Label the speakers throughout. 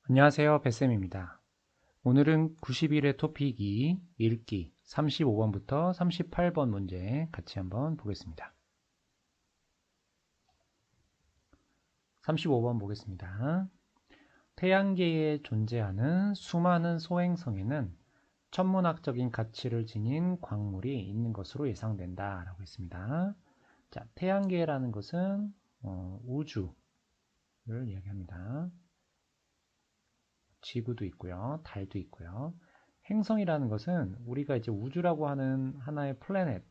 Speaker 1: 안녕하세요, 뱃쌤입니다. 오늘은 90일의 토픽이 읽기 35번부터 38번 문제 같이 한번 보겠습니다. 35번 보겠습니다. 태양계에 존재하는 수많은 소행성에는 천문학적인 가치를 지닌 광물이 있는 것으로 예상된다 라고 했습니다. 자, 태양계라는 것은 우주를 이야기합니다. 지구도 있고요, 달도 있고요. 행성이라는 것은 우리가 이제 우주라고 하는 하나의 플래닛이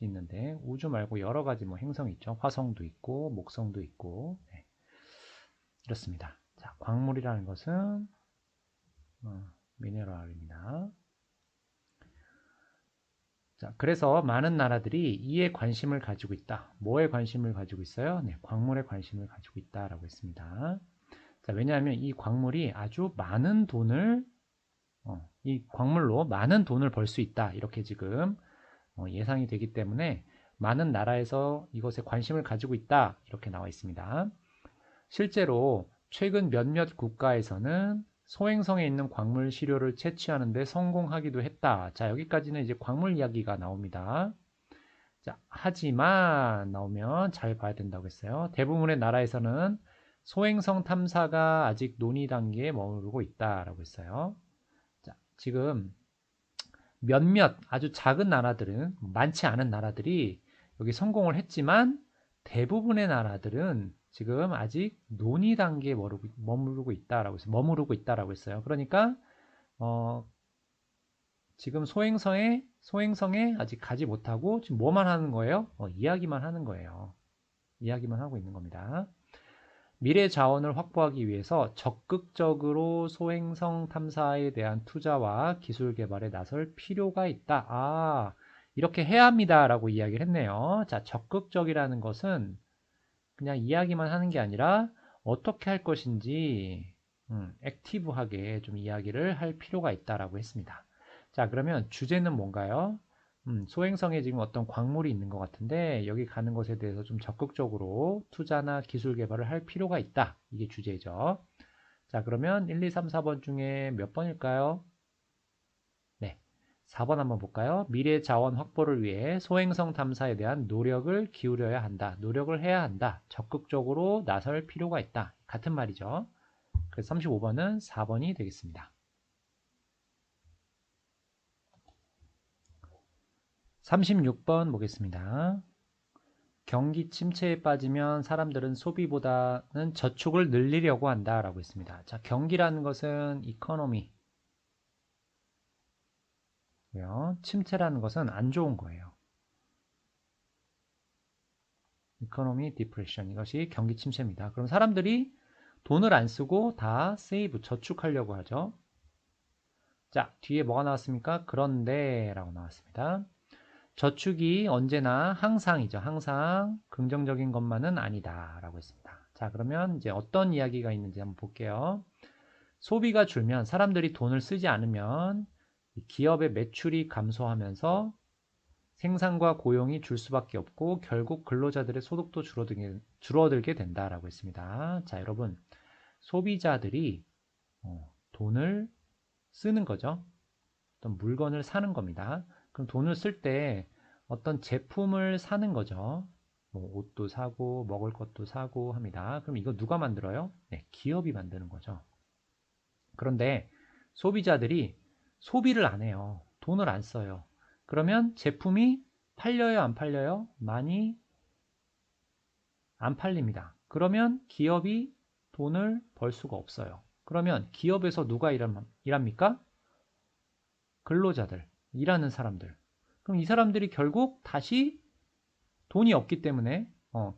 Speaker 1: 있는데, 우주 말고 여러 가지 뭐 행성이 있죠. 화성도 있고 목성도 있고, 네, 이렇습니다. 자, 광물이라는 것은 미네랄입니다. 자, 그래서 많은 나라들이 이에 관심을 가지고 있다. 뭐에 관심을 가지고 있어요? 네, 광물에 관심을 가지고 있다라고 했습니다. 자, 왜냐하면 이 광물이 아주 많은 돈을 이 광물로 많은 돈을 벌 수 있다. 이렇게 지금 예상이 되기 때문에 많은 나라에서 이것에 관심을 가지고 있다. 이렇게 나와 있습니다. 실제로 최근 몇몇 국가에서는 소행성에 있는 광물 시료를 채취하는 데 성공하기도 했다. 자, 여기까지는 이제 광물 이야기가 나옵니다. 자, 하지만 나오면 잘 봐야 된다고 했어요. 대부분의 나라에서는 소행성 탐사가 아직 논의 단계에 머무르고 있다라고 했어요. 자, 지금 몇몇 아주 작은 나라들은, 많지 않은 나라들이 여기 성공을 했지만 대부분의 나라들은 지금 아직 논의 단계에 머무르고 있다라고 했어요. 그러니까 어, 지금 소행성에 아직 가지 못하고 지금 뭐만 하는 거예요? 이야기만 하는 거예요. 이야기만 하고 있는 겁니다. 미래 자원을 확보하기 위해서 적극적으로 소행성 탐사에 대한 투자와 기술 개발에 나설 필요가 있다. 아, 이렇게 해야 합니다라고 이야기를 했네요. 자, 적극적이라는 것은 그냥 이야기만 하는 게 아니라 어떻게 할 것인지 액티브하게 좀 이야기를 할 필요가 있다라고 했습니다. 자, 그러면 주제는 뭔가요? 소행성에 지금 어떤 광물이 있는 것 같은데 여기 가는 것에 대해서 좀 적극적으로 투자나 기술 개발을 할 필요가 있다. 이게 주제죠. 자, 그러면 1, 2, 3, 4번 중에 몇 번일까요? 네. 4번 한번 볼까요? 미래 자원 확보를 위해 소행성 탐사에 대한 노력을 기울여야 한다. 노력을 해야 한다. 적극적으로 나설 필요가 있다. 같은 말이죠. 그래서 35번은 4번이 되겠습니다. 36번 보겠습니다. 경기 침체에 빠지면 사람들은 소비보다는 저축을 늘리려고 한다라고 했습니다. 자, 경기라는 것은 이코노미, 침체라는 것은 안 좋은 거예요. 이코노미 디프레션, 이것이 경기 침체입니다. 그럼 사람들이 돈을 안 쓰고 다 세이브, 저축하려고 하죠. 자, 뒤에 뭐가 나왔습니까? 그런데 라고 나왔습니다. 저축이 언제나 항상이죠. 항상 긍정적인 것만은 아니다 라고 했습니다. 자, 그러면 이제 어떤 이야기가 있는지 한번 볼게요. 소비가 줄면, 사람들이 돈을 쓰지 않으면 기업의 매출이 감소하면서 생산과 고용이 줄 수밖에 없고 결국 근로자들의 소득도 줄어들게 된다라고 했습니다. 자, 여러분, 소비자들이 돈을 쓰는 거죠. 어떤 물건을 사는 겁니다. 그럼 돈을 쓸 때 어떤 제품을 사는 거죠. 뭐 옷도 사고 먹을 것도 사고 합니다. 그럼 이거 누가 만들어요? 네, 기업이 만드는 거죠. 그런데 소비자들이 소비를 안 해요. 돈을 안 써요. 그러면 제품이 팔려요, 안 팔려요? 많이 안 팔립니다. 그러면 기업이 돈을 벌 수가 없어요. 그러면 기업에서 누가 일합니까? 근로자들, 일하는 사람들. 그럼 이 사람들이 결국 다시 돈이 없기 때문에,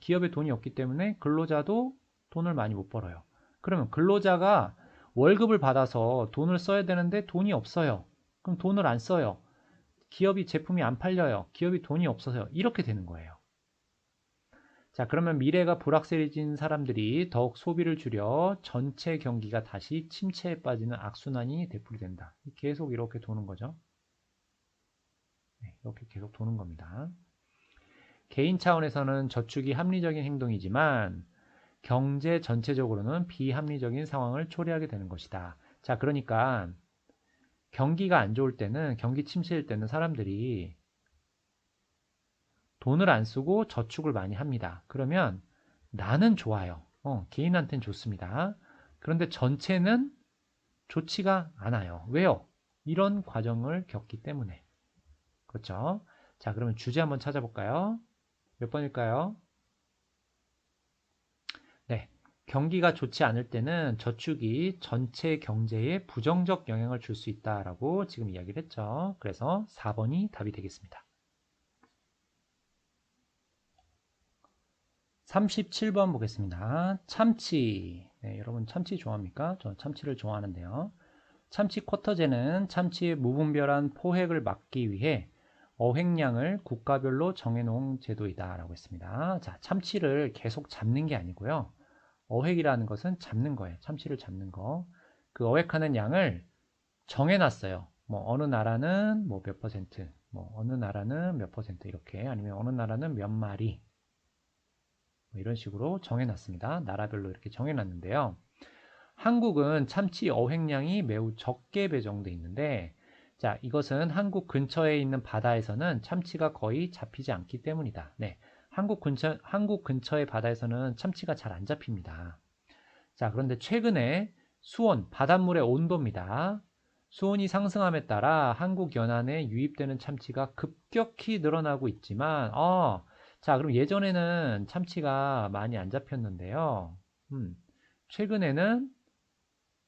Speaker 1: 기업에 돈이 없기 때문에 근로자도 돈을 많이 못 벌어요. 그러면 근로자가 월급을 받아서 돈을 써야 되는데 돈이 없어요. 그럼 돈을 안 써요. 기업이 제품이 안 팔려요. 기업이 돈이 없어서 이렇게 되는 거예요. 자, 그러면 미래가 불확실해진 사람들이 더욱 소비를 줄여 전체 경기가 다시 침체에 빠지는 악순환이 되풀이된다. 계속 이렇게 도는 거죠. 네, 이렇게 계속 도는 겁니다. 개인 차원에서는 저축이 합리적인 행동이지만 경제 전체적으로는 비합리적인 상황을 초래하게 되는 것이다. 자, 그러니까 경기가 안 좋을 때는, 경기 침체일 때는 사람들이 돈을 안 쓰고 저축을 많이 합니다. 그러면 나는 좋아요. 개인한테는 좋습니다. 그런데 전체는 좋지가 않아요. 왜요? 이런 과정을 겪기 때문에. 그렇죠? 자, 그러면 주제 한번 찾아볼까요? 몇 번일까요? 네. 경기가 좋지 않을 때는 저축이 전체 경제에 부정적 영향을 줄 수 있다라고 지금 이야기를 했죠. 그래서 4번이 답이 되겠습니다. 37번 보겠습니다. 참치. 네, 여러분 참치 좋아합니까? 저 참치를 좋아하는데요. 참치 쿼터제는 참치의 무분별한 포획을 막기 위해 어획량을 국가별로 정해놓은 제도이다 라고 했습니다. 자, 참치를 계속 잡는 게 아니고요. 어획이라는 것은 잡는 거예요. 참치를 잡는 거. 그 어획하는 양을 정해놨어요. 뭐 어느 나라는 뭐 몇 퍼센트, 뭐 어느 나라는 몇 퍼센트 이렇게, 아니면 어느 나라는 몇 마리, 뭐 이런 식으로 정해놨습니다. 나라별로 이렇게 정해놨는데요. 한국은 참치 어획량이 매우 적게 배정돼 있는데, 자, 이것은 한국 근처에 있는 바다에서는 참치가 거의 잡히지 않기 때문이다. 네, 한국 근처의 바다에서는 참치가 잘 안 잡힙니다. 자, 그런데 최근에 수온, 바닷물의 온도입니다. 수온이 상승함에 따라 한국 연안에 유입되는 참치가 급격히 늘어나고 있지만, 자, 그럼 예전에는 참치가 많이 안 잡혔는데요. 최근에는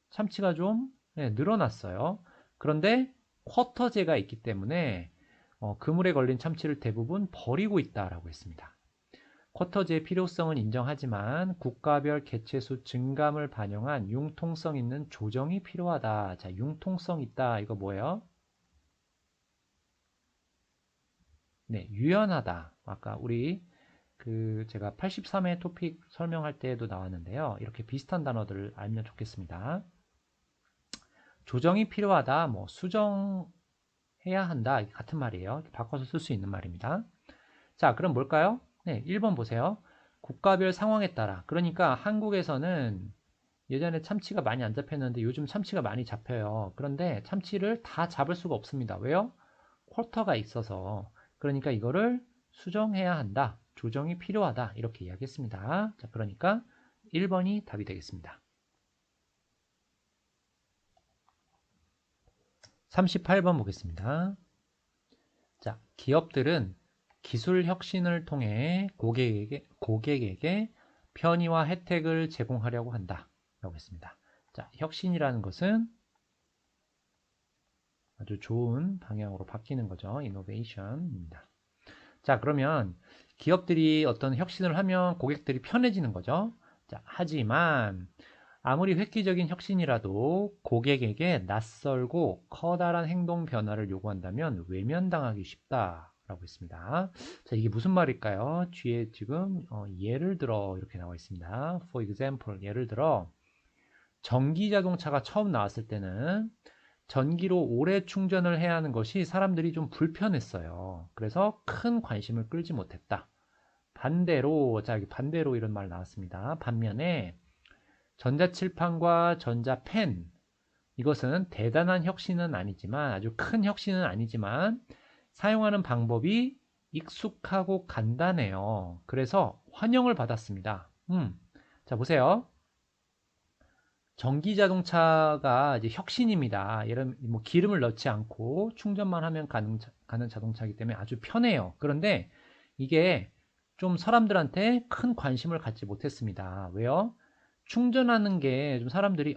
Speaker 1: 참치가 좀 늘어났어요. 그런데 쿼터제가 있기 때문에 그물에 걸린 참치를 대부분 버리고 있다라고 했습니다. 쿼터제의 필요성은 인정하지만 국가별 개체수 증감을 반영한 융통성 있는 조정이 필요하다. 자, 융통성 있다. 이거 뭐예요? 네, 유연하다. 아까 우리 제가 83회 토픽 설명할 때에도 나왔는데요. 이렇게 비슷한 단어들을 알면 좋겠습니다. 조정이 필요하다. 뭐 수정해야 한다. 같은 말이에요. 바꿔서 쓸 수 있는 말입니다. 자, 그럼 뭘까요? 네, 1번 보세요. 국가별 상황에 따라. 그러니까 한국에서는 예전에 참치가 많이 안 잡혔는데 요즘 참치가 많이 잡혀요. 그런데 참치를 다 잡을 수가 없습니다. 왜요? 쿼터가 있어서. 그러니까 이거를 수정해야 한다. 조정이 필요하다. 이렇게 이야기했습니다. 자, 그러니까 1번이 답이 되겠습니다. 38번 보겠습니다. 자, 기업들은 기술 혁신을 통해 고객에게 편의와 혜택을 제공하려고 한다. 라고 했습니다. 자, 혁신이라는 것은 아주 좋은 방향으로 바뀌는 거죠. 이노베이션입니다. 자, 그러면 기업들이 어떤 혁신을 하면 고객들이 편해지는 거죠. 자, 하지만 아무리 획기적인 혁신이라도 고객에게 낯설고 커다란 행동 변화를 요구한다면 외면당하기 쉽다라고 했습니다. 자, 이게 무슨 말일까요? 뒤에 지금 예를 들어 이렇게 나와 있습니다. For example, 예를 들어 전기 자동차가 처음 나왔을 때는 전기로 오래 충전을 해야 하는 것이 사람들이 좀 불편했어요. 그래서 큰 관심을 끌지 못했다. 반대로, 자, 여기 반대로 이런 말 나왔습니다. 반면에 전자칠판과 전자펜, 이것은 대단한 혁신은 아니지만, 아주 큰 혁신은 아니지만, 사용하는 방법이 익숙하고 간단해요. 그래서 환영을 받았습니다. 자, 보세요. 전기 자동차가 이제 혁신입니다. 예를 뭐 기름을 넣지 않고 충전만 하면 가는 자동차이기 때문에 아주 편해요. 그런데 이게 좀 사람들한테 큰 관심을 갖지 못했습니다. 왜요? 충전하는 게 좀 사람들이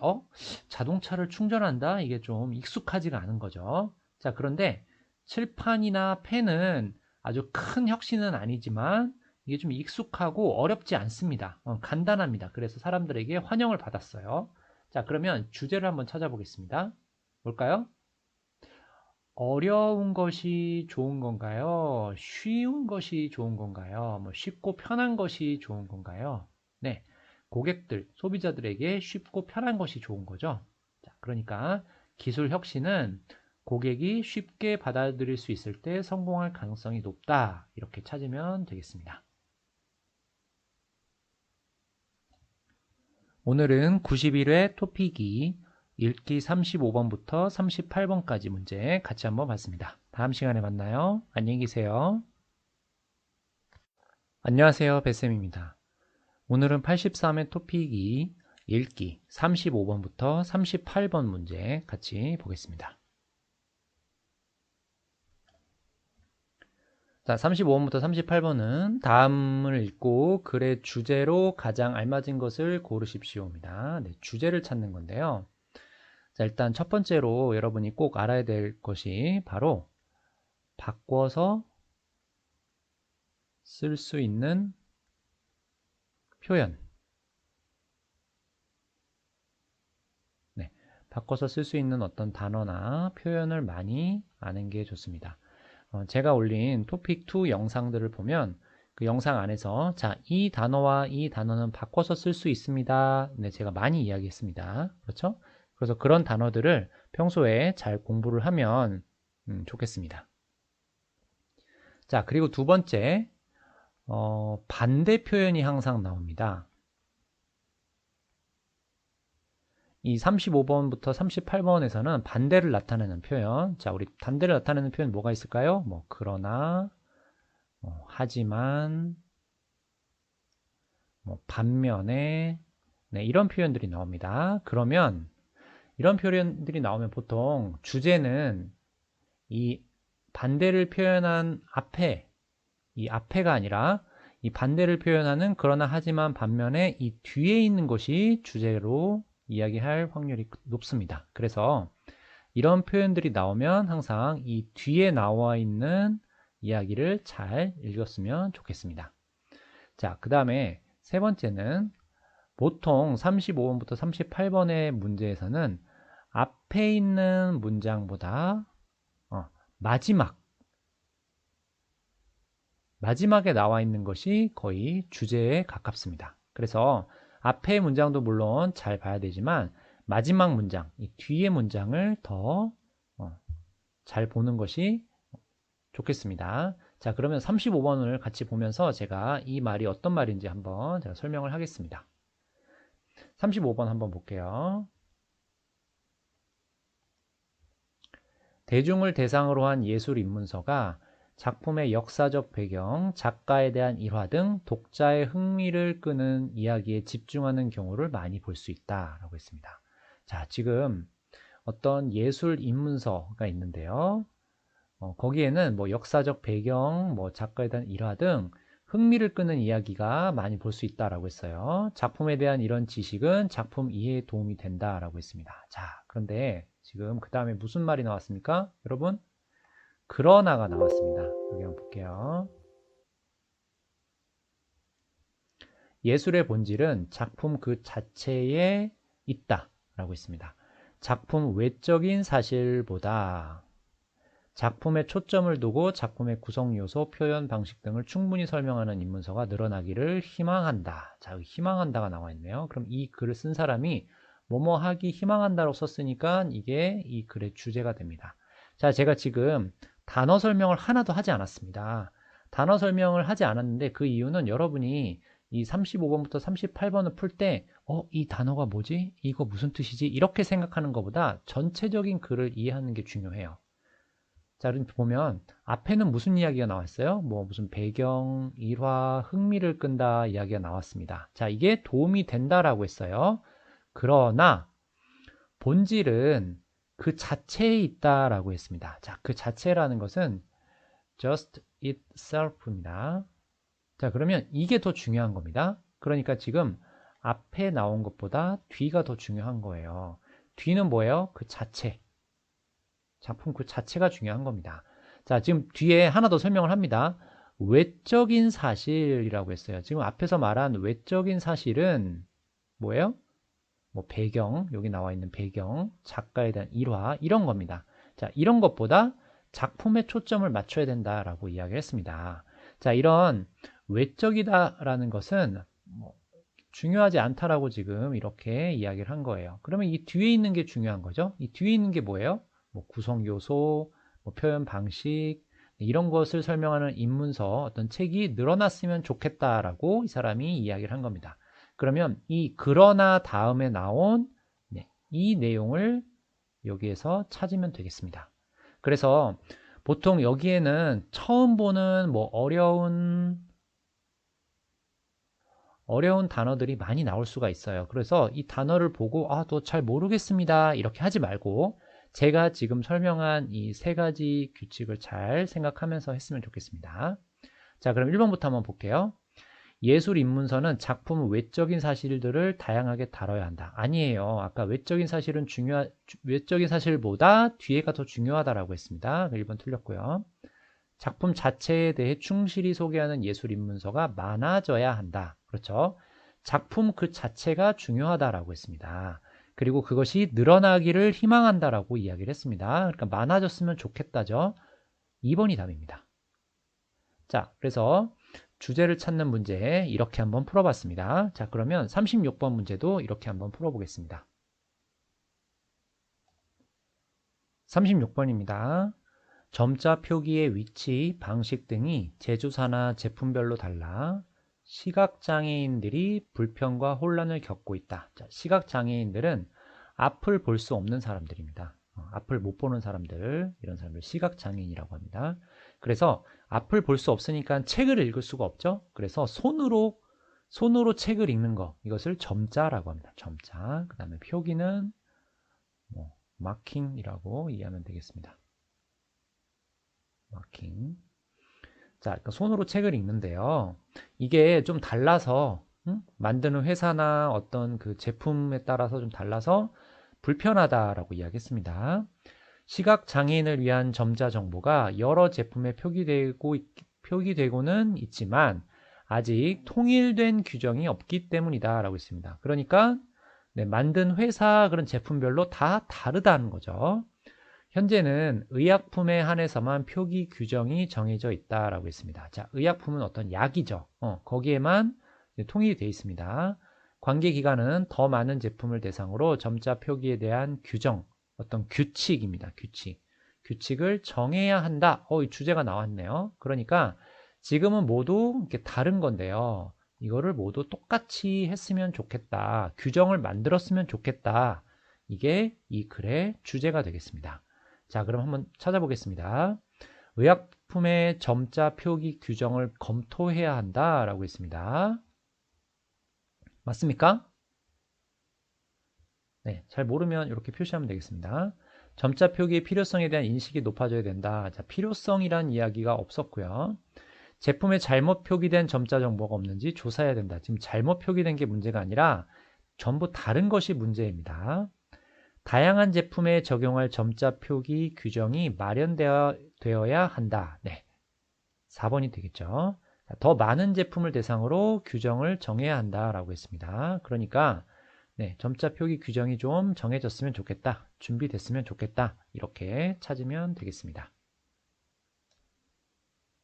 Speaker 1: 자동차를 충전한다? 이게 좀 익숙하지가 않은 거죠. 자, 그런데 칠판이나 펜은 아주 큰 혁신은 아니지만 이게 좀 익숙하고 어렵지 않습니다. 간단합니다. 그래서 사람들에게 환영을 받았어요. 자, 그러면 주제를 한번 찾아보겠습니다. 뭘까요? 어려운 것이 좋은 건가요? 쉬운 것이 좋은 건가요? 뭐 쉽고 편한 것이 좋은 건가요? 네, 고객들, 소비자들에게 쉽고 편한 것이 좋은 거죠. 자, 그러니까 기술 혁신은 고객이 쉽게 받아들일 수 있을 때 성공할 가능성이 높다. 이렇게 찾으면 되겠습니다. 오늘은 91회 토픽 2 읽기 35번부터 38번까지 문제 같이 한번 봤습니다. 다음 시간에 만나요. 안녕히 계세요. 안녕하세요. 뱃쌤입니다. 오늘은 83회 토픽 2 읽기 35번부터 38번 문제 같이 보겠습니다. 자, 35번부터 38번은 다음을 읽고 글의 주제로 가장 알맞은 것을 고르십시오입니다. 네, 주제를 찾는 건데요. 자, 일단 첫 번째로 여러분이 꼭 알아야 될 것이 바로 바꿔서 쓸 수 있는 표현. 네, 바꿔서 쓸 수 있는 어떤 단어나 표현을 많이 아는 게 좋습니다. 제가 올린 토픽 2 영상들을 보면 그 영상 안에서 자, 이 단어와 이 단어는 바꿔서 쓸 수 있습니다. 네, 제가 많이 이야기했습니다. 그렇죠? 그래서 그런 단어들을 평소에 잘 공부를 하면 좋겠습니다. 자, 그리고 두 번째, 반대 표현이 항상 나옵니다. 이 35번부터 38번에서는 반대를 나타내는 표현. 자, 우리 반대를 나타내는 표현 뭐가 있을까요? 뭐, 그러나, 하지만, 뭐, 반면에, 네, 이런 표현들이 나옵니다. 그러면, 이런 표현들이 나오면 보통 주제는 이 반대를 표현한 앞에, 이 앞에가 아니라 이 반대를 표현하는 그러나 하지만 반면에 이 뒤에 있는 것이 주제로 이야기할 확률이 높습니다. 그래서 이런 표현들이 나오면 항상 이 뒤에 나와 있는 이야기를 잘 읽었으면 좋겠습니다. 자, 그 다음에 세 번째는 보통 35번부터 38번의 문제에서는 앞에 있는 문장보다 마지막에 나와 있는 것이 거의 주제에 가깝습니다. 그래서 앞의 문장도 물론 잘 봐야 되지만 마지막 문장, 이 뒤의 문장을 더 잘 보는 것이 좋겠습니다. 자, 그러면 35번을 같이 보면서 제가 이 말이 어떤 말인지 한번 제가 설명을 하겠습니다. 35번 한번 볼게요. 대중을 대상으로 한 예술 입문서가 작품의 역사적 배경, 작가에 대한 일화 등 독자의 흥미를 끄는 이야기에 집중하는 경우를 많이 볼 수 있다라고 했습니다. 자, 지금 어떤 예술 입문서가 있는데요. 거기에는 뭐 역사적 배경, 뭐 작가에 대한 일화 등 흥미를 끄는 이야기가 많이 볼 수 있다라고 했어요. 작품에 대한 이런 지식은 작품 이해에 도움이 된다라고 했습니다. 자, 그런데 지금 그 다음에 무슨 말이 나왔습니까? 여러분? 그러나가 나왔습니다. 여기 한번 볼게요. 예술의 본질은 작품 그 자체에 있다라고 했습니다. 작품 외적인 사실보다 작품에 초점을 두고 작품의 구성 요소, 표현 방식 등을 충분히 설명하는 입문서가 늘어나기를 희망한다. 자, 희망한다가 나와 있네요. 그럼 이 글을 쓴 사람이 뭐뭐 하기 희망한다로 썼으니까 이게 이 글의 주제가 됩니다. 자, 제가 지금 단어 설명을 하나도 하지 않았습니다. 단어 설명을 하지 않았는데 그 이유는 여러분이 이 35번부터 38번을 풀 때 이 단어가 뭐지? 이거 무슨 뜻이지? 이렇게 생각하는 것보다 전체적인 글을 이해하는 게 중요해요. 자, 그럼 보면 앞에는 무슨 이야기가 나왔어요? 뭐 무슨 배경, 일화, 흥미를 끈다 이야기가 나왔습니다. 자, 이게 도움이 된다라고 했어요. 그러나 본질은 그 자체에 있다라고 했습니다. 자, 그 자체라는 것은 just itself입니다. 자, 그러면 이게 더 중요한 겁니다. 그러니까 지금 앞에 나온 것보다 뒤가 더 중요한 거예요. 뒤는 뭐예요? 그 자체. 작품 그 자체가 중요한 겁니다. 자, 지금 뒤에 하나 더 설명을 합니다. 외적인 사실이라고 했어요. 지금 앞에서 말한 외적인 사실은 뭐예요? 뭐 배경, 여기 나와 있는 배경, 작가에 대한 일화, 이런 겁니다. 자, 이런 것보다 작품에 초점을 맞춰야 된다라고 이야기를 했습니다. 자, 이런 외적이다라는 것은 뭐 중요하지 않다라고 지금 이렇게 이야기를 한 거예요. 그러면 이 뒤에 있는 게 중요한 거죠. 이 뒤에 있는 게 뭐예요? 뭐 구성 요소, 뭐 표현 방식, 이런 것을 설명하는 입문서 어떤 책이 늘어났으면 좋겠다라고 이 사람이 이야기를 한 겁니다. 그러면 이 그러나 다음에 나온 네, 이 내용을 여기에서 찾으면 되겠습니다. 그래서 보통 여기에는 처음 보는 뭐 어려운 단어들이 많이 나올 수가 있어요. 그래서 이 단어를 보고 또 잘 모르겠습니다 이렇게 하지 말고 제가 지금 설명한 이 세 가지 규칙을 잘 생각하면서 했으면 좋겠습니다. 자, 그럼 1번부터 한번 볼게요. 예술 입문서는 작품 외적인 사실들을 다양하게 다뤄야 한다. 아니에요. 아까 외적인 사실보다 뒤에가 더 중요하다라고 했습니다. 1번 틀렸고요. 작품 자체에 대해 충실히 소개하는 예술 입문서가 많아져야 한다. 그렇죠? 작품 그 자체가 중요하다라고 했습니다. 그리고 그것이 늘어나기를 희망한다라고 이야기를 했습니다. 그러니까 많아졌으면 좋겠다죠. 2번이 답입니다. 자, 그래서 주제를 찾는 문제 이렇게 한번 풀어봤습니다. 자, 그러면 36번 문제도 이렇게 한번 풀어보겠습니다. 36번입니다. 점자 표기의 위치, 방식 등이 제조사나 제품별로 달라 시각장애인들이 불편과 혼란을 겪고 있다. 자, 시각장애인들은 앞을 볼 수 없는 사람들입니다. 앞을 못 보는 사람들, 이런 사람들 시각장애인이라고 합니다. 그래서 앞을 볼 수 없으니까 책을 읽을 수가 없죠. 그래서 손으로 책을 읽는 거, 이것을 점자라고 합니다. 점자. 그 다음에 표기는 마킹이라고 이해하면 되겠습니다. 마킹. 자, 그러니까 손으로 책을 읽는데요. 이게 좀 달라서 만드는 회사나 어떤 그 제품에 따라서 좀 달라서 불편하다라고 이야기했습니다. 시각 장애인을 위한 점자 정보가 여러 제품에 표기되고는 있지만 아직 통일된 규정이 없기 때문이다 라고 했습니다. 그러니까 만든 회사 그런 제품별로 다 다르다는 거죠. 현재는 의약품에 한해서만 표기 규정이 정해져 있다라고 했습니다. 자, 의약품은 어떤 약이죠. 거기에만 통일이 되어 있습니다. 관계기관은 더 많은 제품을 대상으로 점자 표기에 대한 규정, 어떤 규칙입니다. 규칙을 정해야 한다. 이 주제가 나왔네요. 그러니까 지금은 모두 이렇게 다른 건데요. 이거를 모두 똑같이 했으면 좋겠다. 규정을 만들었으면 좋겠다. 이게 이 글의 주제가 되겠습니다. 자, 그럼 한번 찾아보겠습니다. 의약품의 점자 표기 규정을 검토해야 한다라고 했습니다. 맞습니까? 네, 잘 모르면 이렇게 표시하면 되겠습니다. 점자 표기의 필요성에 대한 인식이 높아져야 된다. 자, 필요성이란 이야기가 없었고요. 제품에 잘못 표기된 점자 정보가 없는지 조사해야 된다. 지금 잘못 표기된 게 문제가 아니라 전부 다른 것이 문제입니다. 다양한 제품에 적용할 점자 표기 규정이 마련되어야 한다. 네, 4번이 되겠죠. 더 많은 제품을 대상으로 규정을 정해야 한다라고 했습니다. 그러니까 점자 표기 규정이 좀 정해졌으면 좋겠다. 준비됐으면 좋겠다. 이렇게 찾으면 되겠습니다.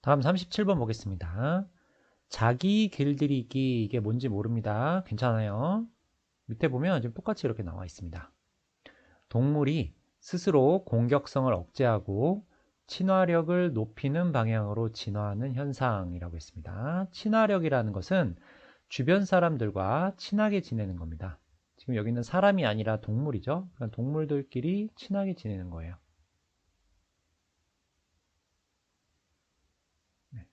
Speaker 1: 다음 37번 보겠습니다. 자기 길들이기 이게 뭔지 모릅니다. 괜찮아요. 밑에 보면 지금 똑같이 이렇게 나와 있습니다. 동물이 스스로 공격성을 억제하고 친화력을 높이는 방향으로 진화하는 현상이라고 했습니다. 친화력이라는 것은 주변 사람들과 친하게 지내는 겁니다. 지금 여기는 사람이 아니라 동물이죠. 그러니까 동물들끼리 친하게 지내는 거예요.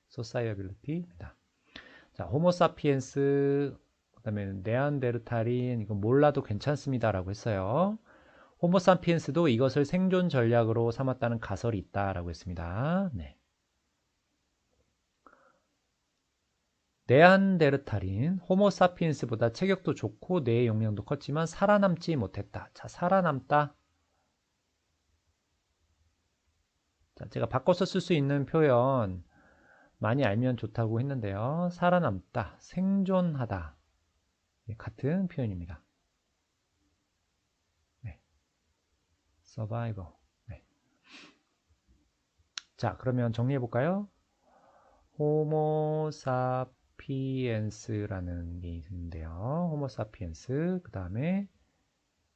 Speaker 1: 소사이어빌리티입니다. 자, 호모사피엔스, 그다음에 네안데르탈인 이거 몰라도 괜찮습니다라고 했어요. 호모사피엔스도 이것을 생존 전략으로 삼았다는 가설이 있다라고 했습니다. 네. 네안데르탈인 호모사피엔스보다 체격도 좋고 뇌의 용량도 컸지만 살아남지 못했다. 자, 살아남다. 자, 제가 바꿔서 쓸 수 있는 표현 많이 알면 좋다고 했는데요. 살아남다, 생존하다. 같은 표현입니다. 네. survival. 네. 자, 그러면 정리해 볼까요? 호모사피엔스라는 게 있는데요. 호모사피엔스, 그 다음에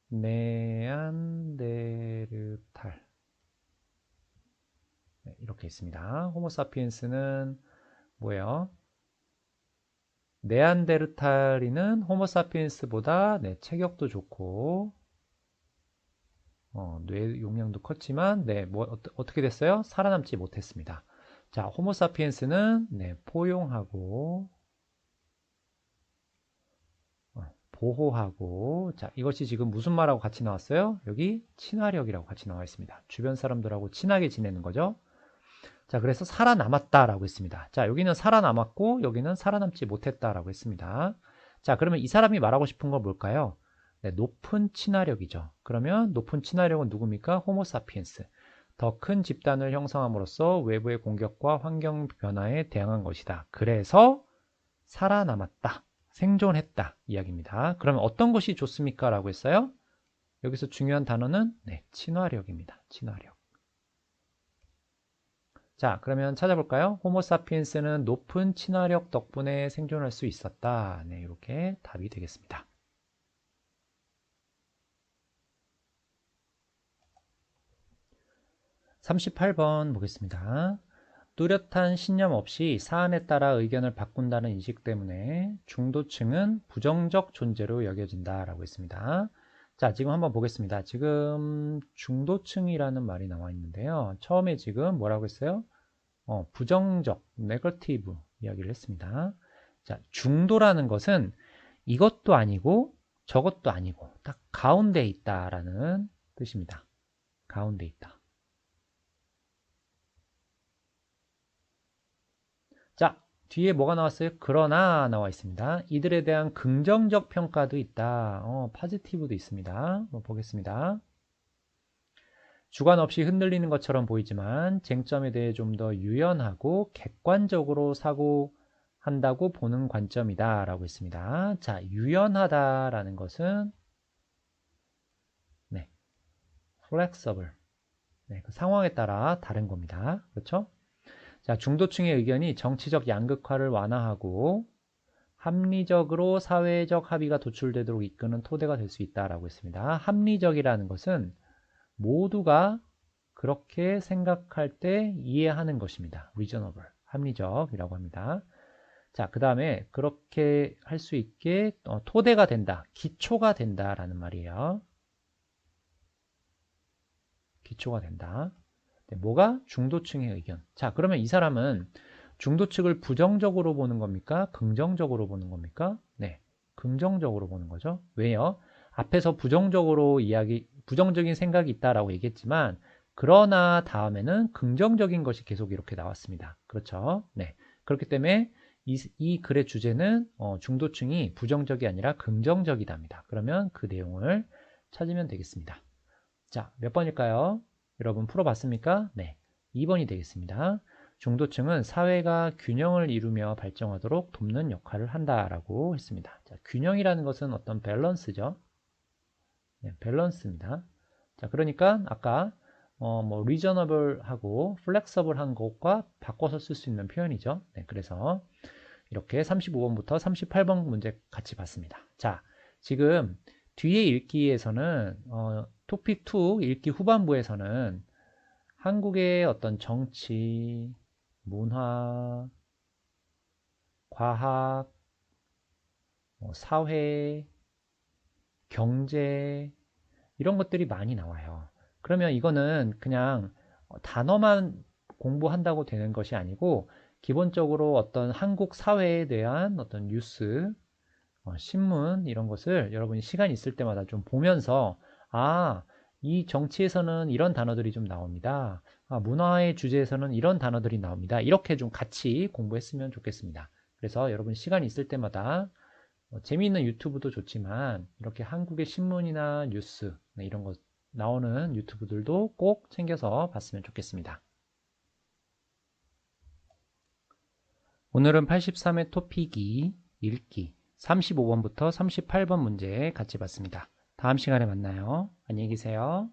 Speaker 1: 네안데르탈. 네, 이렇게 있습니다. 호모사피엔스는 뭐예요? 네안데르탈인은 호모사피엔스보다 네, 체격도 좋고 뇌 용량도 컸지만 네, 뭐 어떻게 됐어요? 살아남지 못했습니다. 자, 호모사피엔스는 네, 포용하고 보호하고 자, 이것이 지금 무슨 말하고 같이 나왔어요? 여기 친화력이라고 같이 나와 있습니다. 주변 사람들하고 친하게 지내는 거죠. 자, 그래서 살아남았다라고 했습니다. 자, 여기는 살아남았고 여기는 살아남지 못했다라고 했습니다. 자, 그러면 이 사람이 말하고 싶은 건 뭘까요? 네, 높은 친화력이죠. 그러면 높은 친화력은 누굽니까? 호모사피엔스. 더 큰 집단을 형성함으로써 외부의 공격과 환경 변화에 대항한 것이다. 그래서 살아남았다. 생존했다. 이야기입니다. 그러면 어떤 것이 좋습니까? 라고 했어요. 여기서 중요한 단어는 네, 친화력입니다. 친화력. 자, 그러면 찾아볼까요? 호모사피엔스는 높은 친화력 덕분에 생존할 수 있었다. 네, 이렇게 답이 되겠습니다. 38번 보겠습니다. 뚜렷한 신념 없이 사안에 따라 의견을 바꾼다는 인식 때문에 중도층은 부정적 존재로 여겨진다 라고 했습니다. 자, 지금 한번 보겠습니다. 지금 중도층이라는 말이 나와 있는데요. 처음에 지금 뭐라고 했어요? 부정적, 네거티브 이야기를 했습니다. 자, 중도라는 것은 이것도 아니고 저것도 아니고 딱 가운데에 있다라는 뜻입니다. 가운데에 있다. 자, 뒤에 뭐가 나왔어요? 그러나 나와 있습니다. 이들에 대한 긍정적 평가도 있다. 파지티브도 있습니다. 한번 보겠습니다. 주관 없이 흔들리는 것처럼 보이지만 쟁점에 대해 좀 더 유연하고 객관적으로 사고한다고 보는 관점이다 라고 했습니다. 자, 유연하다라는 것은 네, flexible. 네, 그 상황에 따라 다른 겁니다. 그렇죠? 자, 중도층의 의견이 정치적 양극화를 완화하고 합리적으로 사회적 합의가 도출되도록 이끄는 토대가 될 수 있다라고 했습니다. 합리적이라는 것은 모두가 그렇게 생각할 때 이해하는 것입니다. reasonable, 합리적이라고 합니다. 자, 그 다음에 그렇게 할 수 있게 토대가 된다, 기초가 된다라는 말이에요. 기초가 된다. 네, 뭐가? 중도층의 의견. 자, 그러면 이 사람은 중도층을 부정적으로 보는 겁니까? 긍정적으로 보는 겁니까? 네, 긍정적으로 보는 거죠. 왜요? 앞에서 부정적인 생각이 있다라고 얘기했지만, 그러나 다음에는 긍정적인 것이 계속 이렇게 나왔습니다. 그렇죠? 네. 그렇기 때문에 이 글의 주제는 중도층이 부정적이 아니라 긍정적이답니다. 그러면 그 내용을 찾으면 되겠습니다. 자, 몇 번일까요? 여러분 풀어봤습니까? 네, 2번이 되겠습니다. 중도층은 사회가 균형을 이루며 발전하도록 돕는 역할을 한다라고 했습니다. 자, 균형이라는 것은 어떤 밸런스죠. 네, 밸런스입니다. 자, 그러니까 아까 reasonable하고 flexible한 것과 바꿔서 쓸 수 있는 표현이죠. 네, 그래서 이렇게 35번부터 38번 문제 같이 봤습니다. 자, 지금 뒤에 읽기에서는 토픽 2 읽기 후반부에서는 한국의 어떤 정치, 문화, 과학, 사회, 경제 이런 것들이 많이 나와요. 그러면 이거는 그냥 단어만 공부한다고 되는 것이 아니고 기본적으로 어떤 한국 사회에 대한 어떤 뉴스, 신문 이런 것을 여러분이 시간 있을 때마다 좀 보면서 이 정치에서는 이런 단어들이 좀 나옵니다. 문화의 주제에서는 이런 단어들이 나옵니다. 이렇게 좀 같이 공부했으면 좋겠습니다. 그래서 여러분 시간 있을 때마다 재미있는 유튜브도 좋지만 이렇게 한국의 신문이나 뉴스 이런 거 나오는 유튜브들도 꼭 챙겨서 봤으면 좋겠습니다. 오늘은 83회 토픽 2 읽기 35번부터 38번 문제 같이 봤습니다. 다음 시간에 만나요. 안녕히 계세요.